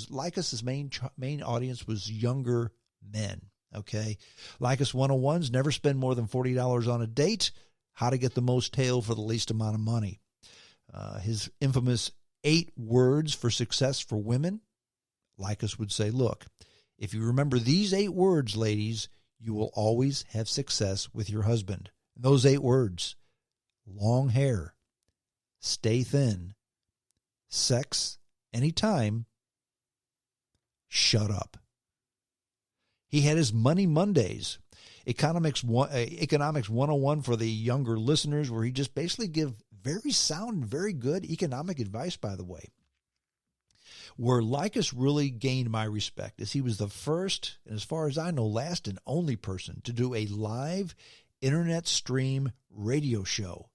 Lycus's main audience was younger men. Okay, Lycus 101s: never spend more than $40 on a date. How to get the most tail for the least amount of money. His infamous 8 words for success for women. Lycus would say, look, if you remember these 8 words, ladies, you will always have success with your husband. And those 8 words: long hair, stay thin, sex anytime, shut up. He had his Money Mondays, Economics 101 for the younger listeners, where he just basically give very sound, very good economic advice, by the way. Where Lycus really gained my respect is he was the first, and as far as I know, last and only person to do a live internet stream radio show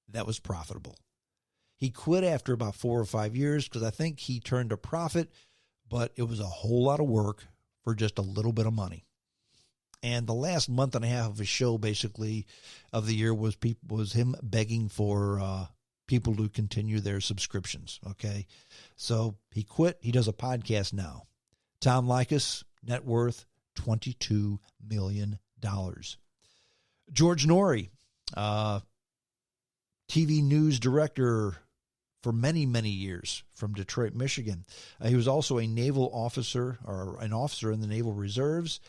that was profitable. He quit after about 4 or 5 years because I think he turned a profit, but it was a whole lot of work for just a little bit of money. And the last month and a half of his show, basically, of the year was him begging for people to continue their subscriptions, okay? So he quit. He does a podcast now. Tom Lycus, net worth $22 million. George Norrie, TV news director for many, many years from Detroit, Michigan. He was also a naval officer, or an officer in the Naval Reserves.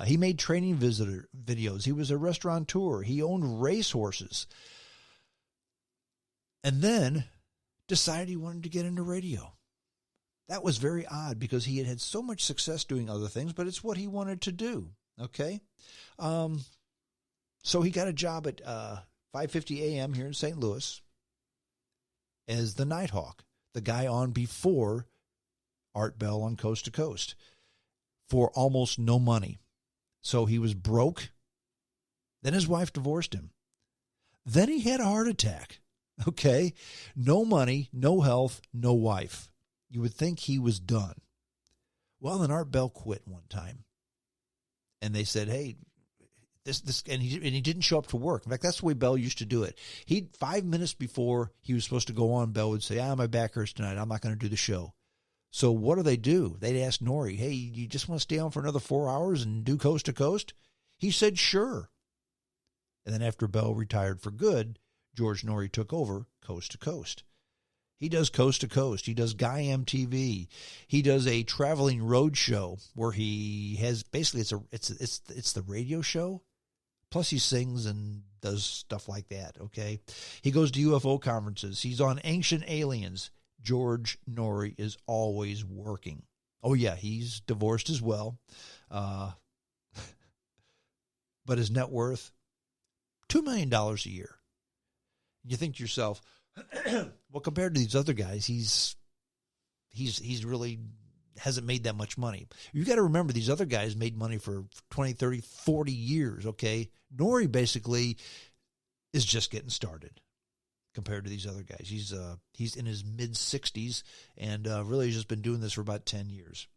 He made training videos. He was a restaurateur. He owned racehorses. And then decided he wanted to get into radio. That was very odd because he had had so much success doing other things, but it's what he wanted to do, okay? So he got a job at 5:50 a.m. here in St. Louis as the Nighthawk, the guy on before Art Bell on Coast to Coast, for almost no money. So he was broke. Then his wife divorced him. Then he had a heart attack. Okay? No money, no health, no wife. You would think he was done. Well, then Art Bell quit one time. And they said, hey, and he didn't show up to work. In fact, that's the way Bell used to do it. 5 minutes before he was supposed to go on, Bell would say, my back hurts tonight. I'm not going to do the show. So what do? They'd ask Norrie, hey, you just want to stay on for another 4 hours and do Coast to Coast? He said, sure. And then after Bell retired for good, George Norrie took over Coast to Coast. He does Coast to Coast. He does Guy MTV. He does a traveling road show where he has basically it's the radio show. Plus he sings and does stuff like that, okay? He goes to UFO conferences. He's on Ancient Aliens. George Norrie is always working. Oh, yeah, he's divorced as well. But his net worth, $2 million a year. You think to yourself, well, compared to these other guys, he's really hasn't made that much money. You got to remember, these other guys made money for 20, 30, 40 years, okay? Norrie basically is just getting started compared to these other guys. He's in his mid-60s and really has just been doing this for about 10 years.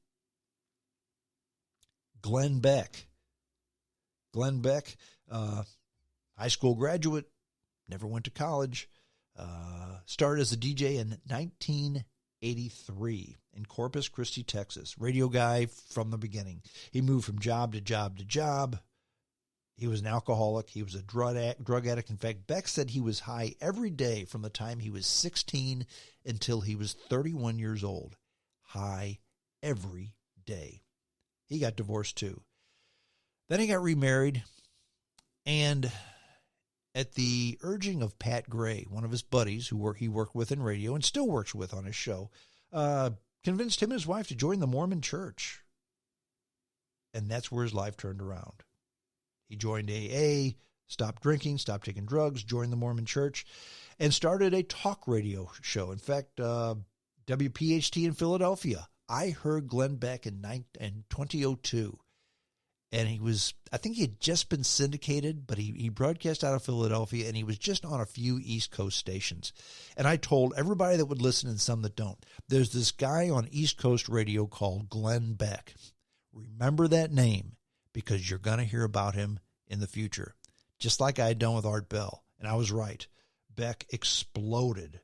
Glenn Beck. High school graduate, never went to college, started as a DJ in 1983 in Corpus Christi, Texas. Radio guy from the beginning. He moved from job to job to job. He was an alcoholic. He was a drug addict. In fact, Beck said he was high every day from the time he was 16 until he was 31 years old. High every day. He got divorced too. Then he got remarried, and at the urging of Pat Gray, one of his buddies he worked with in radio and still works with on his show, convinced him and his wife to join the Mormon Church. And that's where his life turned around. He joined AA, stopped drinking, stopped taking drugs, joined the Mormon Church, and started a talk radio show. In fact, WPHT in Philadelphia. I heard Glenn Beck in 2002. And I think he had just been syndicated, but he broadcast out of Philadelphia, and he was just on a few East Coast stations. And I told everybody that would listen and some that don't, there's this guy on East Coast radio called Glenn Beck. Remember that name, because you're going to hear about him in the future, just like I had done with Art Bell. And I was right. Beck exploded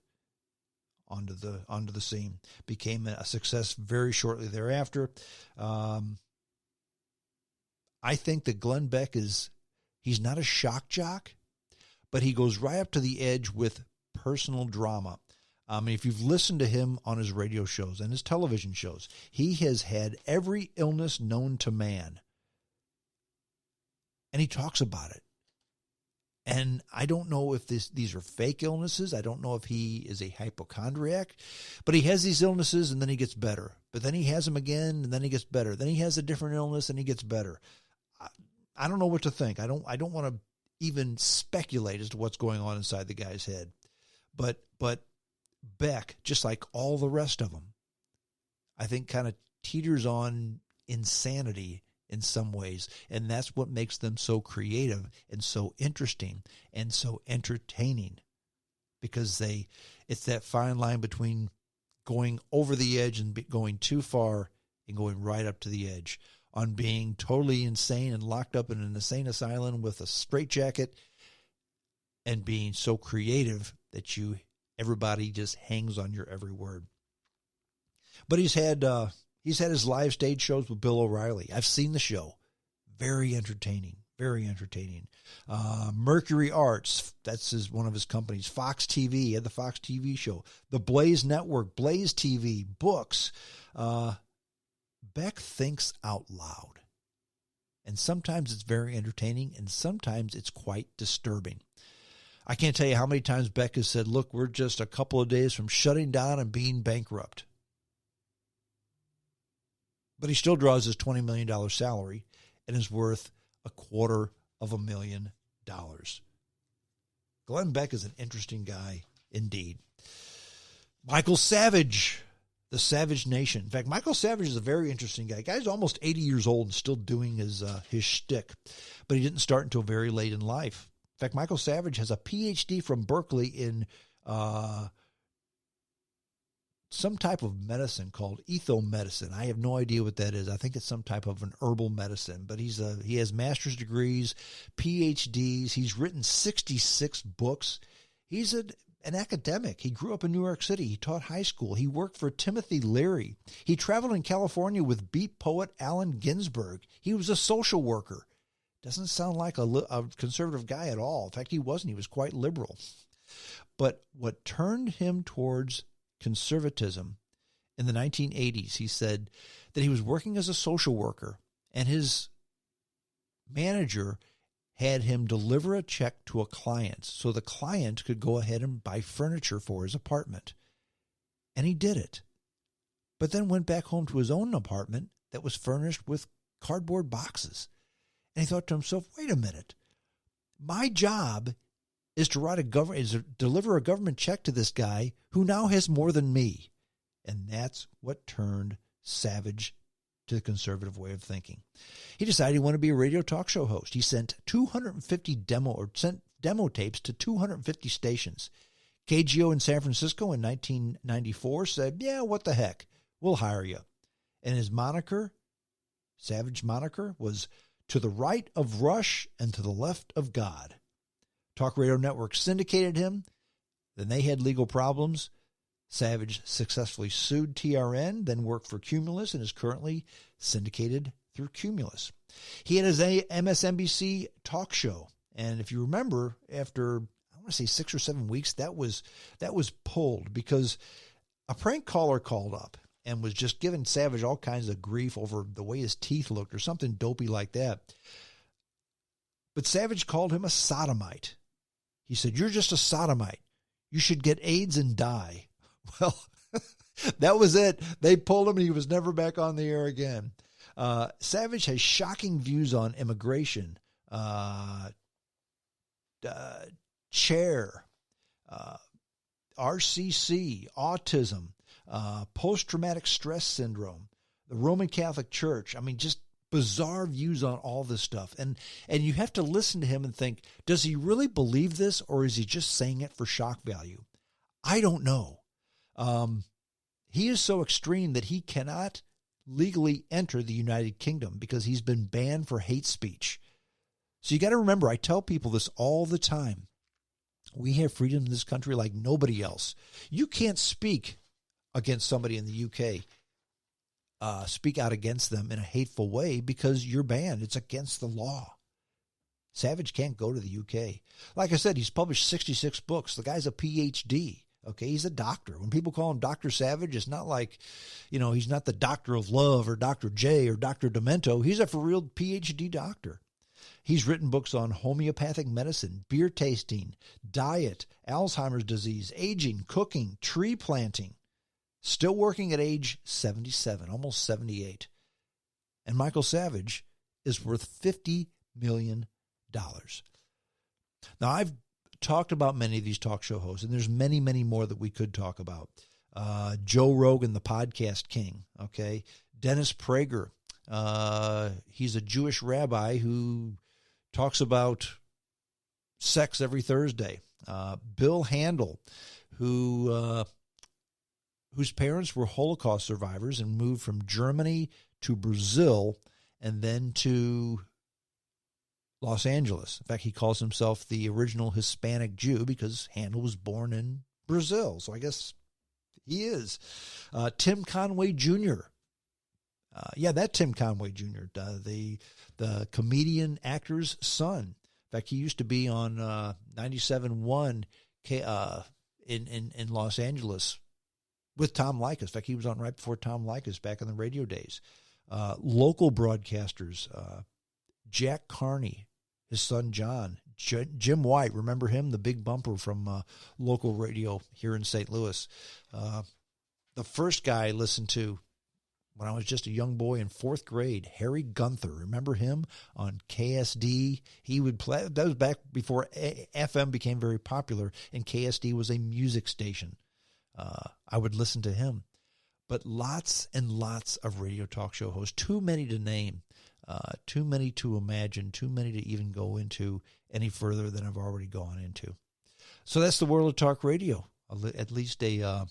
onto the scene. Became a success very shortly thereafter. I think that Glenn Beck he's not a shock jock, but he goes right up to the edge with personal drama. If you've listened to him on his radio shows and his television shows, he has had every illness known to man. And he talks about it. And I don't know if these are fake illnesses. I don't know if he is a hypochondriac, but he has these illnesses and then he gets better. But then he has them again and then he gets better. Then he has a different illness and he gets better. I don't know what to think. I don't want to even speculate as to what's going on inside the guy's head. But Beck, just like all the rest of them, I think kind of teeters on insanity in some ways. And that's what makes them so creative and so interesting and so entertaining, because it's that fine line between going over the edge and going too far and going right up to the edge, on being totally insane and locked up in an insane asylum with a straitjacket, and being so creative that everybody just hangs on your every word. But he's had his live stage shows with Bill O'Reilly. I've seen the show. Very entertaining. Very entertaining. Mercury Arts, that's one of his companies. Fox TV, he had the Fox TV show. The Blaze Network, Blaze TV, books. Beck thinks out loud. And sometimes it's very entertaining, and sometimes it's quite disturbing. I can't tell you how many times Beck has said, look, we're just a couple of days from shutting down and being bankrupt. But he still draws his $20 million salary and is worth $250,000. Glenn Beck is an interesting guy indeed. Michael Savage, the Savage Nation. In fact, Michael Savage is a very interesting guy. The guy's almost 80 years old and still doing his shtick, but he didn't start until very late in life. In fact, Michael Savage has a PhD from Berkeley in some type of medicine called ethomedicine. I have no idea what that is. I think it's some type of an herbal medicine, but he has master's degrees, PhDs. He's written 66 books. He's an academic. He grew up in New York City. He taught high school. He worked for Timothy Leary. He traveled in California with beat poet Allen Ginsberg. He was a social worker. Doesn't sound like a conservative guy at all. In fact, he wasn't. He was quite liberal. But what turned him towards conservatism in the 1980s, he said that he was working as a social worker, and his manager had him deliver a check to a client so the client could go ahead and buy furniture for his apartment. And he did it. But then went back home to his own apartment that was furnished with cardboard boxes. And he thought to himself, wait a minute. My job is to deliver a government check to this guy who now has more than me. And that's what turned Savage to the conservative way of thinking. He decided he wanted to be a radio talk show host. He sent 250 demo tapes to 250 stations. KGO in San Francisco in 1994 said, yeah, what the heck? We'll hire you. And his moniker, Savage moniker, was To the Right of Rush and to the Left of God. Talk Radio Network syndicated him. Then they had legal problems. Savage successfully sued TRN, then worked for Cumulus, and is currently syndicated through Cumulus. He had his MSNBC talk show. And if you remember, after, I want to say 6 or 7 weeks, that was pulled because a prank caller called up and was just giving Savage all kinds of grief over the way his teeth looked or something dopey like that. But Savage called him a sodomite. He said, you're just a sodomite. You should get AIDS and die. Well, that was it. They pulled him and he was never back on the air again. Savage has shocking views on immigration, chair, RCC, autism, post-traumatic stress syndrome, the Roman Catholic Church. I mean, just bizarre views on all this stuff. And you have to listen to him and think, does he really believe this, or is he just saying it for shock value? I don't know. He is so extreme that he cannot legally enter the United Kingdom because he's been banned for hate speech. So you got to remember, I tell people this all the time. We have freedom in this country like nobody else. You can't speak against somebody in the UK, speak out against them in a hateful way because you're banned. It's against the law. Savage can't go to the UK. Like I said, he's published 66 books. The guy's a PhD. Okay, he's a doctor. When people call him Dr. Savage, it's not like, he's not the doctor of love or Dr. J or Dr. Demento. He's a for real PhD doctor. He's written books on homeopathic medicine, beer tasting, diet, Alzheimer's disease, aging, cooking, tree planting. Still working at age 77, almost 78. And Michael Savage is worth $50 million. Now, I've talked about many of these talk show hosts, and there's many, many more that we could talk about. Joe Rogan, the podcast king, okay? Dennis Prager, he's a Jewish rabbi who talks about sex every Thursday. Bill Handel, whose parents were Holocaust survivors and moved from Germany to Brazil and then to Los Angeles. In fact, he calls himself the original Hispanic Jew because Handel was born in Brazil. So I guess he is. Tim Conway Jr. That Tim Conway Jr., the comedian actor's son. In fact, he used to be on 97.1 in Los Angeles with Tom Likas. In fact, he was on right before Tom Likas back in the radio days. Local broadcasters, Jack Carney, his son John, Jim White, remember him, the big bumper from local radio here in St. Louis. The first guy I listened to when I was just a young boy in fourth grade, Harry Gunther, remember him on KSD? He would play, that was back before FM became very popular, and KSD was a music station. I would listen to him. But lots and lots of radio talk show hosts, too many to name. Too many to imagine, too many to even go into any further than I've already gone into. So that's the world of talk radio, at least a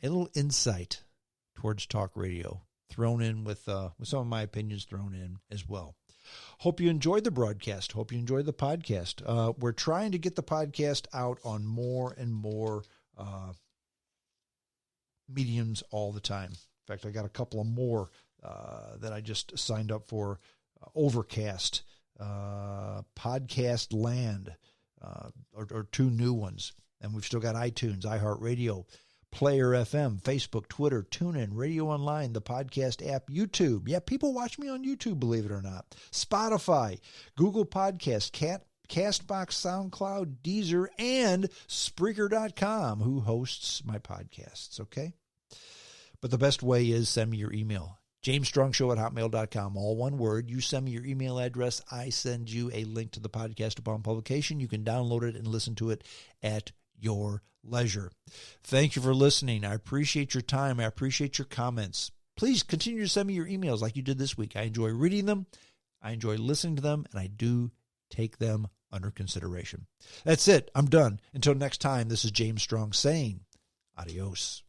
little insight towards talk radio thrown in with some of my opinions thrown in as well. Hope you enjoyed the broadcast. Hope you enjoyed the podcast. We're trying to get the podcast out on more and more mediums all the time. In fact, I got a couple of more that I just signed up for. Overcast, Podcast Land, or two new ones. And we've still got iTunes, iHeartRadio, Player FM, Facebook, Twitter, TuneIn, Radio Online, the podcast app, YouTube. Yeah, people watch me on YouTube, believe it or not. Spotify, Google Podcast, Castbox, SoundCloud, Deezer, and Spreaker.com, who hosts my podcasts, okay? But the best way is send me your email. JamesStrongShow@hotmail.com, all one word. You send me your email address. I send you a link to the podcast upon publication. You can download it and listen to it at your leisure. Thank you for listening. I appreciate your time. I appreciate your comments. Please continue to send me your emails like you did this week. I enjoy reading them. I enjoy listening to them, and I do take them under consideration. That's it. I'm done. Until next time, this is James Strong saying adios.